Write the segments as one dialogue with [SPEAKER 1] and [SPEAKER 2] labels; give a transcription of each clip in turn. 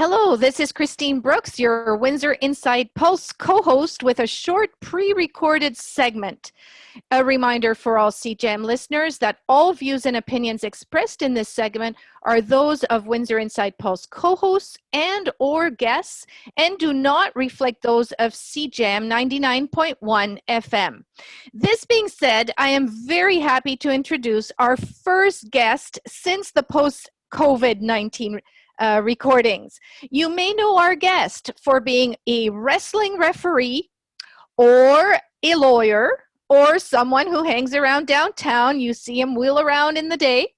[SPEAKER 1] Hello, this is Christine Brooks, your Windsor Inside Pulse co-host with a short pre-recorded segment. A reminder for all CJAM listeners that all views and opinions expressed in this segment are those of Windsor Inside Pulse co-hosts and or guests and do not reflect those of CJAM 99.1 FM. This being said, I am very happy to introduce our first guest since the post-COVID-19 recordings. You may know our guest for being a wrestling referee or a lawyer or someone who hangs around downtown. You see him wheel around in the day.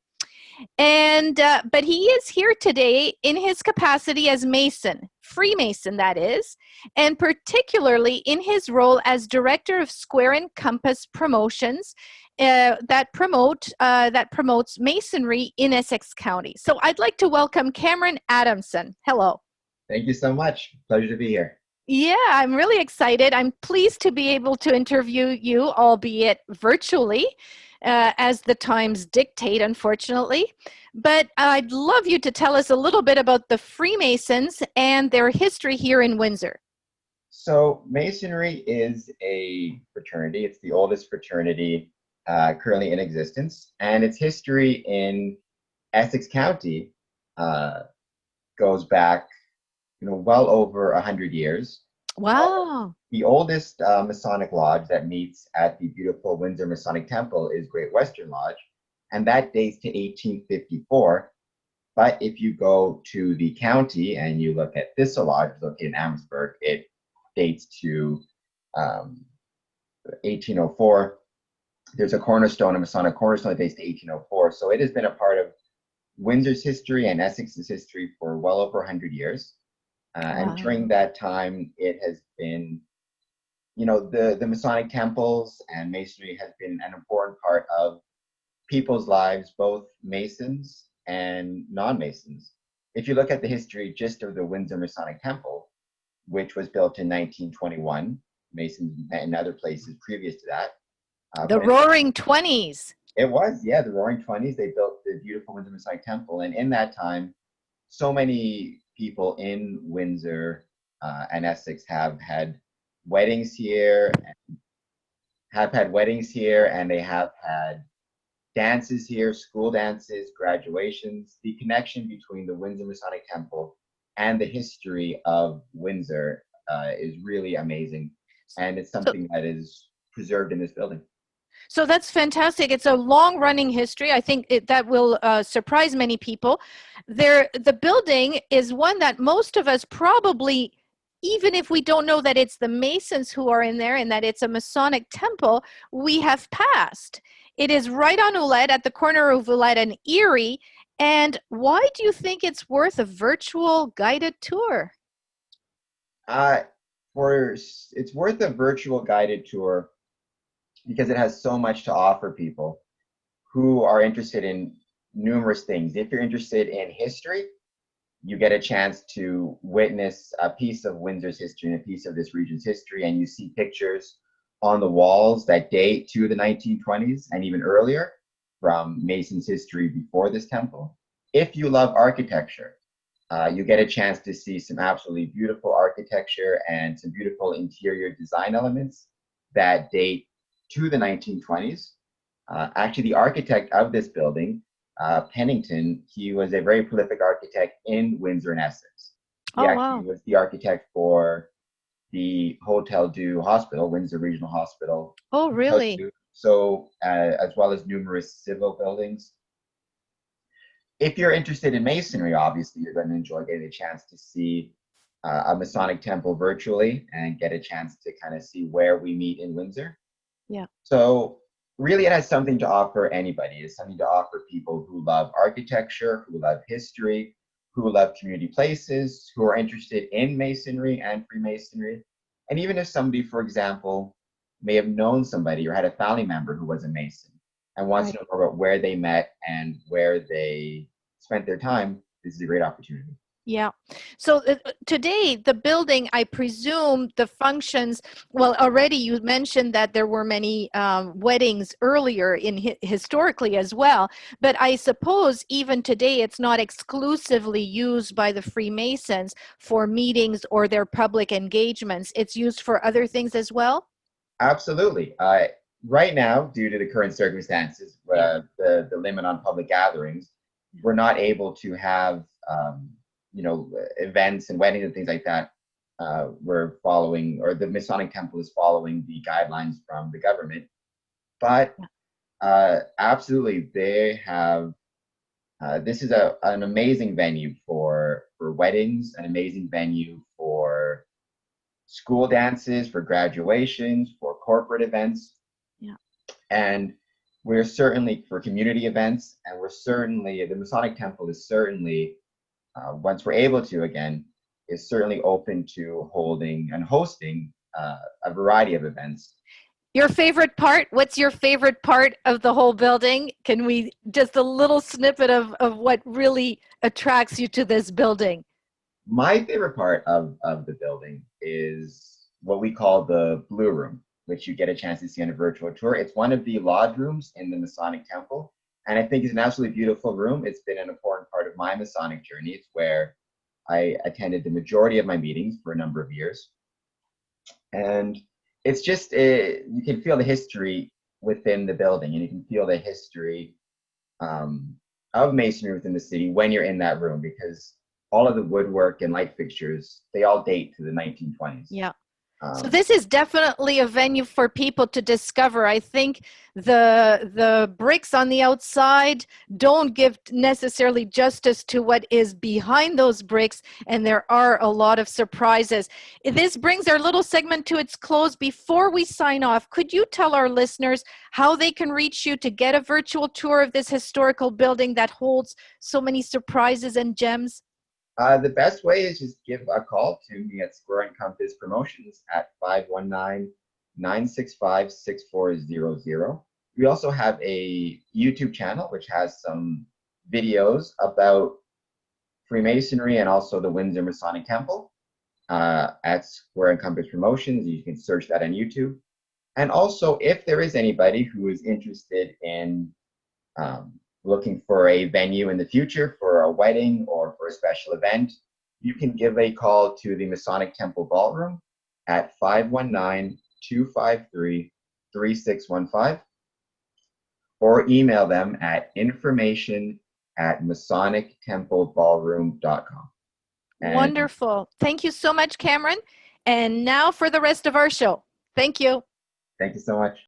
[SPEAKER 1] But he is here today in his capacity as Mason, Freemason that is, and particularly in his role as Director of Square and Compass Promotions that promotes Masonry in Essex County. So I'd like to welcome Cameron Adamson. Hello.
[SPEAKER 2] Thank you so much. Pleasure to be here.
[SPEAKER 1] Yeah, I'm really excited. I'm pleased to be able to interview you, albeit virtually, as the times dictate, unfortunately. But I'd love you to tell us a little bit about the Freemasons and their history here in Windsor.
[SPEAKER 2] So Masonry is a fraternity. It's the oldest fraternity currently in existence, and its history in Essex County goes back well over 100 years.
[SPEAKER 1] Wow.
[SPEAKER 2] The oldest Masonic lodge that meets at the beautiful Windsor Masonic Temple is Great Western Lodge, and that dates to 1854. But if you go to the county and you look at Thistle Lodge, located in Amherstburg, it dates to 1804. There's a cornerstone, a Masonic cornerstone that dates to 1804. So it has been a part of Windsor's history and Essex's history for well over 100 years. And during that time, it has been, the Masonic temples and Masonry has been an important part of people's lives, both Masons and non-Masons. If you look at the history just of the Windsor Masonic Temple, which was built in 1921, Masons met in other places previous to that.
[SPEAKER 1] The Roaring 20s.
[SPEAKER 2] It was, yeah, the Roaring 20s. They built the beautiful Windsor Masonic Temple. And in that time, so many people in Windsor and Essex have had weddings here, and they have had dances here, school dances, graduations. The connection between the Windsor Masonic Temple and the history of Windsor is really amazing, and it's something that is preserved in this building.
[SPEAKER 1] So that's fantastic. It's a long-running history. I think that will surprise many people. The building is one that most of us probably, even if we don't know that it's the Masons who are in there and that it's a Masonic temple, we have passed. It is right on Ouellette, at the corner of Ouellette and Erie. And why do you think it's worth a virtual guided tour?
[SPEAKER 2] It's worth a virtual guided tour because it has so much to offer people who are interested in numerous things. If you're interested in history, you get a chance to witness a piece of Windsor's history and a piece of this region's history, and you see pictures on the walls that date to the 1920s and even earlier from Mason's history before this temple. If you love architecture, you get a chance to see some absolutely beautiful architecture and some beautiful interior design elements that date to the 1920s. Actually, the architect of this building, Pennington, he was a very prolific architect in Windsor and Essex. He was the architect for the Hotel du Hospital, Windsor Regional Hospital.
[SPEAKER 1] Oh, really?
[SPEAKER 2] So, as well as numerous civil buildings. If you're interested in Masonry, obviously, you're going to enjoy getting a chance to see a Masonic temple virtually and get a chance to kind of see where we meet in Windsor.
[SPEAKER 1] Yeah.
[SPEAKER 2] So really it has something to offer anybody. It's something to offer people who love architecture, who love history, who love community places, who are interested in Masonry and Freemasonry. And even if somebody, for example, may have known somebody or had a family member who was a Mason and wants to know more about where they met and where they spent their time, this is a great opportunity.
[SPEAKER 1] Yeah. So today, the building, I presume the functions, well, already you mentioned that there were many weddings earlier in historically as well, but I suppose even today it's not exclusively used by the Freemasons for meetings or their public engagements. It's used for other things as well?
[SPEAKER 2] Absolutely. Right now, due to the current circumstances,
[SPEAKER 1] Yeah.
[SPEAKER 2] the limit on public gatherings, we're not able to have events and weddings and things like that. We're following, or the Masonic Temple is following the guidelines from the government. But absolutely, they have. This is an amazing venue for weddings, an amazing venue for school dances, for graduations, for corporate events.
[SPEAKER 1] Yeah.
[SPEAKER 2] And we're certainly for community events, and we're certainly, the Masonic Temple is certainly, once we're able to again, is certainly open to holding and hosting a variety of events.
[SPEAKER 1] Your favorite part? What's your favorite part of the whole building? Can we just a little snippet of what really attracts you to this building?
[SPEAKER 2] My favorite part of the building is what we call the Blue Room, which you get a chance to see on a virtual tour. It's one of the lodge rooms in the Masonic Temple, and I think it's an absolutely beautiful room. It's been an important part of my Masonic journey. It's where I attended the majority of my meetings for a number of years. And it's just, you can feel the history within the building, and you can feel the history um, of Masonry within the city when you're in that room, because all of the woodwork and light fixtures, they all date to the 1920s.
[SPEAKER 1] Yeah. So
[SPEAKER 2] Um,
[SPEAKER 1] this is definitely a venue for people to discover. I think the bricks on the outside don't give necessarily justice to what is behind those bricks, and there are a lot of surprises. This brings our little segment to its close. Before we sign off, could you tell our listeners how they can reach you to get a virtual tour of this historical building that holds so many surprises and gems?
[SPEAKER 2] the best way is just give a call to me at Square and Compass Promotions at 519-965-6400. We also have a YouTube channel which has some videos about Freemasonry and also the Windsor Masonic Temple at Square and Compass Promotions. You can search that on YouTube. And also, if there is anybody who is interested in um, looking for a venue in the future for a wedding or for a special event, you can give a call to the Masonic Temple Ballroom at 519-253-3615, or email them at information@masonictempleballroom.com. And
[SPEAKER 1] Wonderful. Thank you so much, Cameron. And now for the rest of our show. Thank you.
[SPEAKER 2] thank you so much.